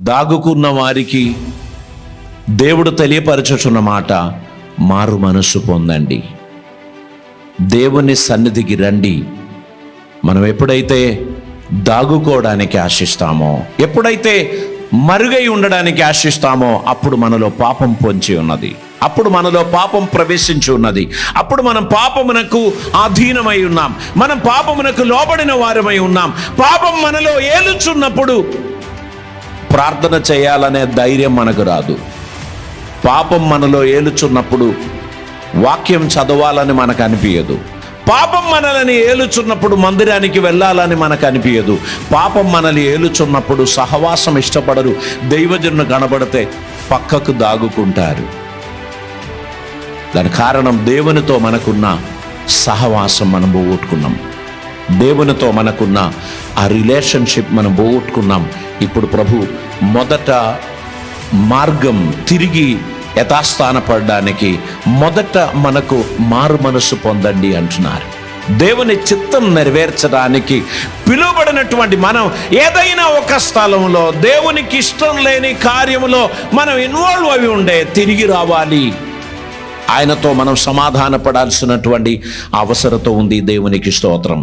దాగుకున్న వారికి దేవుడు తెలియపరచుచున్న మాట, మారు మనస్సు పొందండి, దేవుని సన్నిధికి రండి. మనం ఎప్పుడైతే దాగుకోవడానికి ఆశిస్తామో, ఎప్పుడైతే మరుగై ఉండడానికి ఆశిస్తామో, అప్పుడు మనలో పాపం పొంచి ఉన్నది, అప్పుడు మనలో పాపం ప్రవేశించి ఉన్నది, అప్పుడు మనం పాపమునకు అధీనమై ఉన్నాం, మనం పాపమునకు లోబడిన వారమై ఉన్నాం. పాపం మనలో ఏలుచున్నప్పుడు ప్రార్థన చేయాలనే ధైర్యం మనకు రాదు. పాపం మనలో ఏలుచున్నప్పుడు వాక్యం చదవాలని మనకు అనిపించదు. పాపం మనల్ని ఏలుచున్నప్పుడు మందిరానికి వెళ్ళాలని మనకు అనిపించదు. పాపం మనల్ని ఏలుచున్నప్పుడు సహవాసం ఇష్టపడరు. దైవజనులు కనబడితే పక్కకు దాగుకుంటారు. దాని కారణం దేవునితో మనకున్న సహవాసం మనం పోగొట్టుకున్నాం. దేవునితో మనకున్న ఆ రిలేషన్షిప్ మనం పోగొట్టుకున్నాం. ఇప్పుడు ప్రభు మొదట మార్గం తిరిగి యథాస్థానపడడానికి మొదట మనకు మారు మనస్సు పొందండి అంటున్నారు. దేవుని చిత్తం నెరవేర్చడానికి పిలువబడినటువంటి మనం ఏదైనా ఒక స్థలంలో దేవునికి ఇష్టం లేని కార్యములో మనం ఇన్వాల్వ్ అవి ఉండే తిరిగి రావాలి. ఆయనతో మనం సమాధాన పడాల్సినటువంటి అవసరత ఉంది. దేవునికి స్తోత్రం.